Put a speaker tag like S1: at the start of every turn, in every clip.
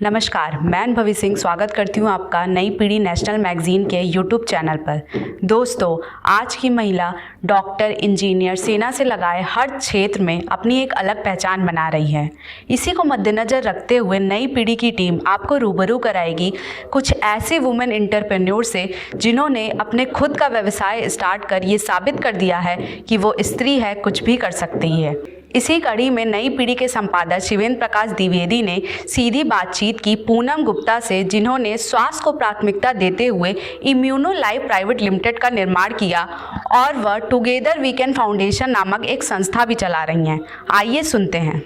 S1: नमस्कार, मैं भवी सिंह स्वागत करती हूँ आपका नई पीढ़ी नेशनल मैगज़ीन के यूट्यूब चैनल पर। दोस्तों, आज की महिला डॉक्टर, इंजीनियर, सेना से लगाए हर क्षेत्र में अपनी एक अलग पहचान बना रही है। इसी को मद्देनज़र रखते हुए नई पीढ़ी की टीम आपको रूबरू कराएगी कुछ ऐसे वुमेन एंटरप्रेन्योर से जिन्होंने अपने खुद का व्यवसाय स्टार्ट कर ये साबित कर दिया है कि वो स्त्री है, कुछ भी कर सकती है। इसी कड़ी में नई पीढ़ी के संपादक शिवेंद्र प्रकाश द्विवेदी ने सीधी बातचीत की पूनम गुप्ता से, जिन्होंने स्वास्थ्य को प्राथमिकता देते हुए इम्यूनो लाइफ प्राइवेट लिमिटेड का निर्माण किया और वह टुगेदर वी कैन फाउंडेशन नामक एक संस्था भी चला रही हैं। आइए सुनते हैं।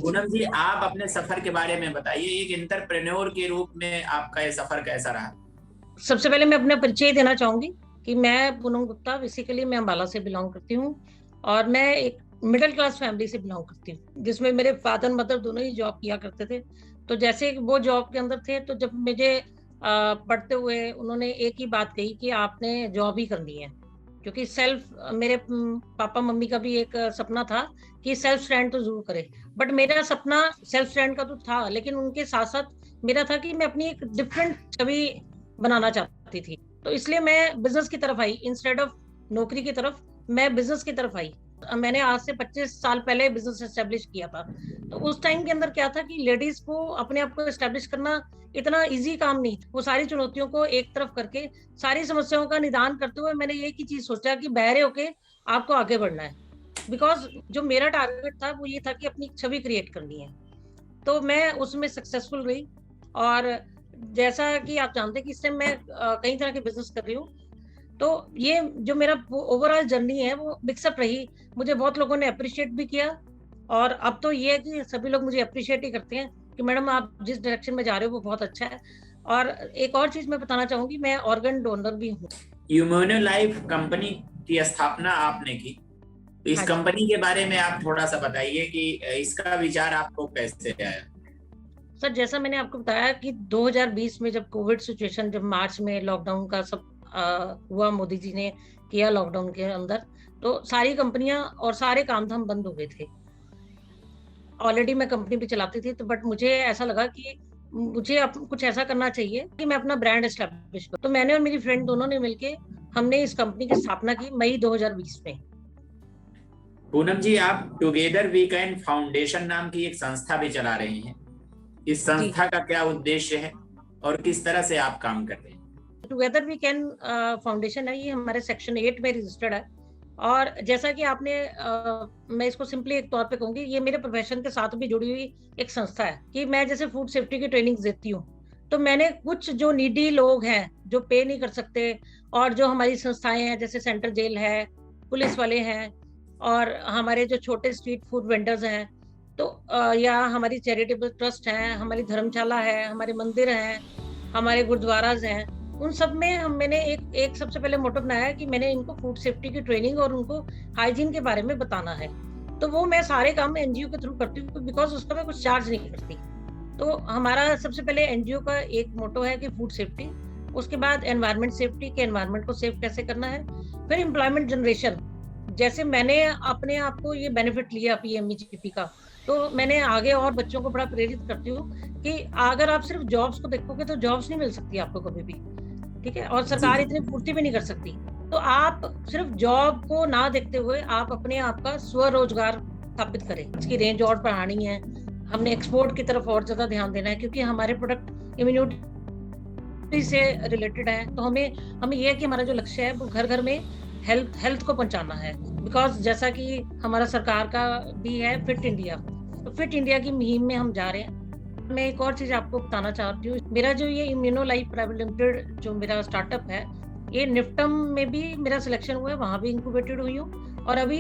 S2: पूनम जी, आप अपने सफर के बारे में बताइए। एक एंटरप्रेन्योर के रूप में आपका ये सफर कैसा रहा?
S3: सबसे पहले मैं अपना परिचय देना चाहूंगी कि मैं पूनम गुप्ता, बेसिकली मैं अम्बाला से बिलोंग करती हूँ और मैं एक मिडिल क्लास फैमिली से बिलोंग करती हूँ, जिसमें मेरे फादर मदर दोनों ही जॉब किया करते थे। तो जैसे वो जॉब के अंदर थे, तो जब मुझे पढ़ते हुए उन्होंने एक ही बात कही कि आपने जॉब ही करनी है, क्योंकि मेरे पापा मम्मी का भी एक सपना था कि सेल्फ स्टैंड तो जरूर करे। बट मेरा सपना सेल्फ स्टैंड का तो था, लेकिन उनके साथ साथ मेरा था कि मैं अपनी एक डिफरेंट छवि बनाना चाहती थी। तो इसलिए मैं बिजनेस की तरफ आई, इंस्टेड ऑफ नौकरी की तरफ मैं बिजनेस की तरफ आई। मैंने आज से 25 साल पहले बिजनेस एस्टेब्लिश किया था। तो उस टाइम के अंदर क्या था कि लेडीज को अपने आप को एस्टेब्लिश करना इतना इजी काम नहीं था। वो सारी चुनौतियों को एक तरफ करके, सारी समस्याओं का निदान करते हुए मैंने एक ही चीज सोचा कि बहरे होके आपको आगे बढ़ना है। बिकॉज जो मेरा टारगेट था वो ये था कि अपनी छवि क्रिएट करनी है। तो मैं उसमें सक्सेसफुल रही। और जैसा कि आप जानते हैं कि इस टाइम मैं कई तरह के बिजनेस कर रही हूँ। तो ये जो मेरा ओवरऑल जर्नी है वो मिक्सअप रही। मुझे बहुत लोगों ने अप्रिशिएट भी किया और अब तो ये है कि सभी लोग मुझे अप्रिशिएट ही करते हैं कि मैडम आप जिस डायरेक्शन में जा रहे हो वो बहुत अच्छा है। और एक और चीज मैं बताना चाहूंगी, मैं ऑर्गन डोनर भी हूँ।
S2: इम्यूनो लाइफ कंपनी की स्थापना आपने की, तो इस कंपनी के बारे में आप थोड़ा सा बताइए कि इसका विचार आपको कैसे आया?
S3: सर, जैसा मैंने आपको बताया कि 2020 में जब कोविड सिचुएशन, जब मार्च में लॉकडाउन का सब हुआ, मोदी जी ने किया लॉकडाउन के अंदर, तो सारी कंपनियां और सारे काम धाम बंद हो गए थे। ऑलरेडी मैं कंपनी भी चलाती थी, तो बट मुझे ऐसा लगा कि मुझे कुछ ऐसा करना चाहिए कि मैं अपना ब्रांड एस्टेब्लिश करूं। तो मैंने और मेरी फ्रेंड दोनों ने मिलके हमने इस कंपनी की स्थापना की मई 2020 में।
S2: पूनम जी, आप टुगेदर वी कैन फाउंडेशन नाम की एक संस्था भी चला रही हैं। इस संस्था का क्या उद्देश्य है और किस तरह से आप काम कर रहे हैं?
S3: टुगेदर वी कैन फाउंडेशन है, ये हमारे सेक्शन 8 में रजिस्टर्ड है। और जैसा कि आपने मैं इसको सिंपली एक तौर पे कहूंगी, ये मेरे प्रोफेशन के साथ भी जुड़ी हुई एक संस्था है कि मैं जैसे फूड सेफ्टी की ट्रेनिंग देती हूँ, तो मैंने कुछ जो नीडी लोग हैं जो पे नहीं कर सकते, और जो हमारी संस्थाएं हैं जैसे सेंट्रल जेल है, पुलिस वाले हैं, और हमारे जो छोटे स्ट्रीट फूड वेंडर्स हैं, तो या हमारी चैरिटेबल ट्रस्ट है, हमारी धर्मशाला है, हमारे मंदिर हैं, हमारे गुरुद्वाराज हैं, उन सब में मैंने एक सबसे पहले मोटो बनाया कि मैंने इनको फूड सेफ्टी की ट्रेनिंग और उनको हाइजीन के बारे में बताना है। तो वो मैं सारे काम एनजीओ के थ्रू करती हूँ, बिकॉज उसका मैं कुछ चार्ज नहीं करती। तो हमारा सबसे पहले एनजीओ का एक मोटो है कि फूड सेफ्टी, उसके बाद एनवायरमेंट सेफ्टी, के एनवायरमेंट को सेफ कैसे करना है, फिर एम्प्लॉयमेंट जनरेशन। जैसे मैंने अपने आप को ये बेनिफिट लिया पीएमईजीपी का, तो मैंने आगे और बच्चों को बड़ा प्रेरित करती हूँ कि अगर आप सिर्फ जॉब्स को देखोगे तो जॉब्स नहीं मिल सकती आपको कभी भी, ठीक है, और सरकार इतनी पूर्ति भी नहीं कर सकती। तो आप सिर्फ जॉब को ना देखते हुए आप अपने आप का स्वरोजगार स्थापित करें। इसकी रेंज और बढ़ानी है, हमने एक्सपोर्ट की तरफ और ज्यादा ध्यान देना है, क्योंकि हमारे प्रोडक्ट इम्यूनिटी से रिलेटेड है। तो हमें ये है कि हमारा जो लक्ष्य है वो घर घर में हेल्थ को पहुंचाना है। बिकॉज जैसा कि हमारा सरकार का भी है फिट इंडिया, तो फिट इंडिया की मुहिम में हम जा रहे हैं। मैं एक और चीज आपको बताना चाहती हूँ, मेरा जो ये इम्यूनो लाइफ प्राइवेट लिमिटेड जो मेरा स्टार्टअप है, ये निफ्टम में भी मेरा सिलेक्शन हुआ है, वहां भी इंक्यूबेटेड हुई हूँ, और अभी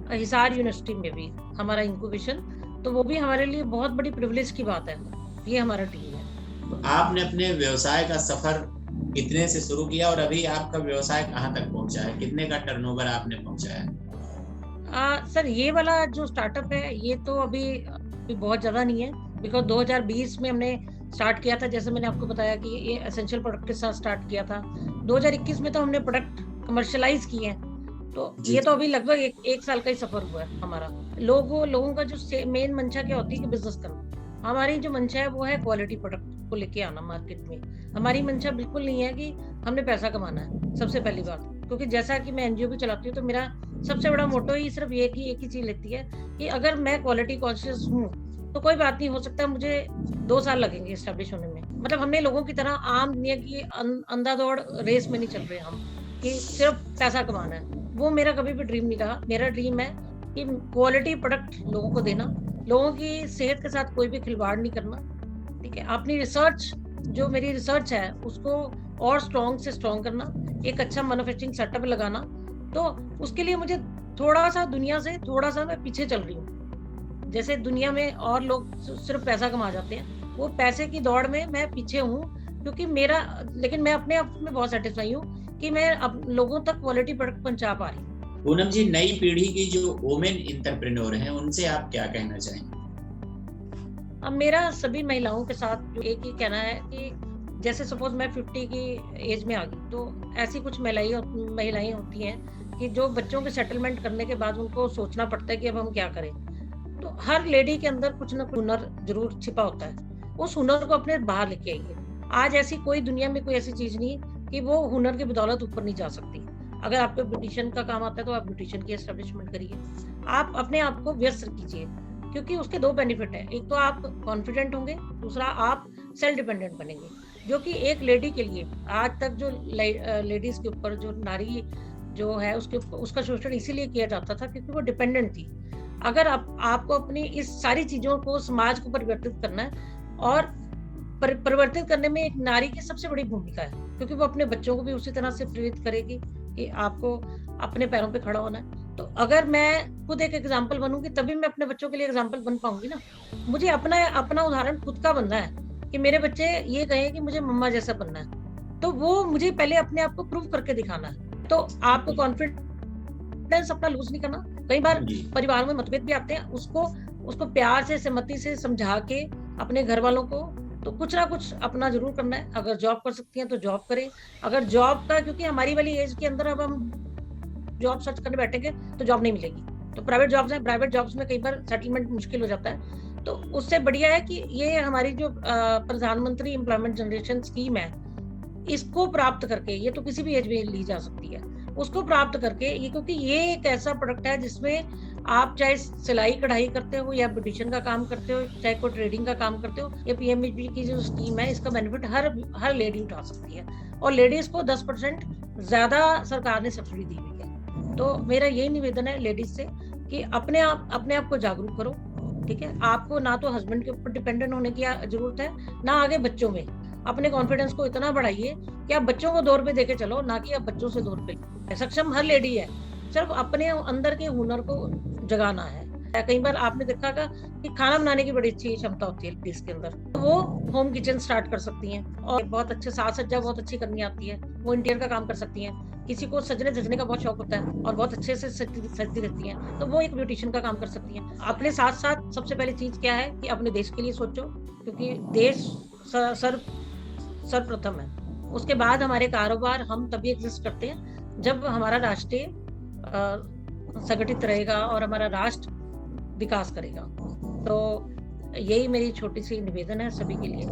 S3: हिसार यूनिवर्सिटी में भी हमारा इंक्यूबेशन, तो वो भी हमारे लिए बहुत बड़ी प्रिविलेज की बात है। ये हमारा टीम है।
S2: आपने अपने व्यवसाय का सफर कितने से शुरू किया और अभी आपका व्यवसाय कहाँ तक पहुंचा है? कितने का टर्नओवर आपने पहुंचाया?
S3: सर, ये वाला जो स्टार्टअप है ये तो अभी बहुत ज्यादा नहीं है, बिकॉज 2020 में हमने स्टार्ट किया था। जैसे मैंने आपको बताया कि ये एसेंशियल प्रोडक्ट के साथ स्टार्ट किया था। 2021 में तो हमने प्रोडक्ट कमर्शियलाइज किए हैं। तो ये तो अभी लगभग एक साल का ही सफर हुआ है हमारा। लोगों का जो मेन मंशा क्या होती है कि बिजनेस करना, हमारी जो मंशा है वो है क्वालिटी प्रोडक्ट को लेके आना मार्केट में। हमारी मंशा बिल्कुल नहीं है कि हमने पैसा कमाना है, सबसे पहली बात। क्योंकि जैसा कि मैं एनजीओ भी चलाती हूँ, तो मेरा सबसे बड़ा मोटो ही सिर्फ एक ही चीज लेती है कि अगर मैं क्वालिटी कॉन्शियस हूँ तो कोई बात नहीं, हो सकता है मुझे 2 साल लगेंगे एस्टेब्लिश होने में। मतलब हमने लोगों की तरह आम दुनिया की अंधाधौड़ रेस में नहीं चल रहे हम कि सिर्फ पैसा कमाना है। वो मेरा कभी भी ड्रीम नहीं रहा। मेरा ड्रीम है कि क्वालिटी प्रोडक्ट लोगों को देना, लोगों की सेहत के साथ कोई भी खिलवाड़ नहीं करना। ठीक है, अपनी रिसर्च, जो मेरी रिसर्च है उसको और स्ट्रॉन्ग से स्ट्रॉन्ग करना, एक अच्छा मैन्युफैक्चरिंग सेटअप लगाना। तो उसके लिए मुझे थोड़ा सा दुनिया से थोड़ा सा मैं पीछे चल रही हूँ। जैसे दुनिया में और लोग सिर्फ पैसा कमा जाते हैं, वो पैसे की दौड़ में मैं पीछे हूँ। क्योंकि मेरा, लेकिन मैं अपने आप में बहुत सेटिस्फाई हूँ कि मैं अब लोगों तक क्वालिटी प्रोडक्ट पहुंचा पा रही हूँ।
S2: पूनम जी, नई पीढ़ी की जो वुमेन एंटरप्रेन्योर हैं, उनसे आप क्या कहना चाहेंगे?
S3: अब मेरा सभी महिलाओं के साथ जो एक ही कहना है कि जैसे सपोज मैं 50 की एज में आ गई, तो ऐसी कुछ महिलाएं होती हैं कि जो बच्चों के सेटलमेंट करने के बाद उनको सोचना पड़ता है कि अब हम क्या करें। तो हर लेडी के अंदर कुछ ना कुछ हुनर जरूर छिपा होता है, उस हुनर को अपने बाहर लेके आइए। आज ऐसी कोई दुनिया में कोई ऐसी चीज नहीं कि वो हुनर की बदौलत ऊपर नहीं जा सकती। अगर आपको ब्यूटिशियन का काम आता है तो आप ब्यूटिशियन की एस्टेब्लिशमेंट करिए, आप अपने आप को व्यस्त कीजिए। क्योंकि उसके 2 बेनिफिट है, एक तो आप कॉन्फिडेंट होंगे, दूसरा आप सेल्फ डिपेंडेंट बनेंगे। जो कि एक लेडी के लिए आज तक जो लेडीज के ऊपर, जो नारी जो है उसके ऊपर, उसका शोषण इसीलिए किया जाता था क्योंकि वो डिपेंडेंट थी। अगर आपको अपनी इस सारी चीजों को, समाज को परिवर्तित करना है, और परिवर्तित करने में एक नारी की सबसे बड़ी भूमिका है, क्योंकि वो अपने बच्चों को भी उसी तरह से प्रेरित करेगी कि आपको अपने पैरों पे खड़ा होना है। तो अगर मैं खुद एक एग्जाम्पल बनूंगी तभी मैं अपने बच्चों के लिए एग्जाम्पल बन पाऊंगी ना। मुझे अपना उदाहरण खुद का बनना है कि मेरे बच्चे ये कहें कि मुझे मम्मा जैसा बनना है, तो वो मुझे पहले अपने आप को प्रूव करके दिखाना है। तो आपको कॉन्फिडेंस अपना लूज नहीं करना। कई बार परिवार में मतभेद भी आते हैं, उसको प्यार से, सहमति से समझा के अपने घर वालों को, तो कुछ ना कुछ अपना जरूर करना है। अगर जॉब कर सकती हैं तो जॉब करें। अगर जॉब का, क्योंकि हमारी वाली एज के अंदर अब हम जॉब सर्च करने बैठेंगे तो जॉब नहीं मिलेगी। तो प्राइवेट जॉब्स हैं, प्राइवेट जॉब्स में कई बार सेटलमेंट मुश्किल हो जाता है। तो उससे बढ़िया है कि ये हमारी जो प्रधानमंत्री एम्प्लॉयमेंट जनरेशन स्कीम है, इसको प्राप्त करके, ये तो किसी भी एज में ली जा सकती है, उसको प्राप्त करके, ये क्योंकि ये एक ऐसा प्रोडक्ट है जिसमें आप चाहे सिलाई कढ़ाई करते हो या ब्यूटिशियन का काम करते हो, चाहे कोई ट्रेडिंग का काम करते हो, या पीएमएसबी की जो स्कीम है, इसका बेनिफिट हर लेडी उठा सकती है। और लेडीज को 10% ज्यादा सरकार ने सब्सिडी दी हुई है। तो मेरा यही निवेदन है लेडीज से कि अपने आप को जागरूक करो। ठीक है, आपको ना तो हस्बैंड के ऊपर डिपेंडेंट होने की जरूरत है, ना आगे बच्चों में। अपने कॉन्फिडेंस को इतना बढ़ाइए कि आप बच्चों को 2 रुपए देके चलो, ना कि आप बच्चों से 2 रुपए। सक्षम हर लेडी है, सिर्फ अपने अंदर के हुनर को जगाना है। कई बार आपने देखा कि खाना बनाने की बड़ी अच्छी क्षमता होती है लेडीज के अंदर, तो वो होम किचन स्टार्ट कर सकती हैं, और बहुत अच्छे साज सज्जा बहुत अच्छी करनी आती है, वो इंटीरियर का काम कर सकती हैं। किसी को सजने धजने का बहुत शौक होता है और बहुत अच्छे से सजती रहती हैं, तो वो एक ब्यूटिशियन का काम कर सकती हैं। अपने साथ साथ सबसे पहली चीज क्या है कि अपने देश के लिए सोचो, क्योंकि देश सर्वप्रथम है। उसके बाद हमारे कारोबार हम तभी एग्जिस्ट करते हैं जब हमारा राष्ट्रीय संगठित रहेगा और हमारा राष्ट्र विकास करेगा। तो यही मेरी छोटी सी निवेदन है सभी के लिए।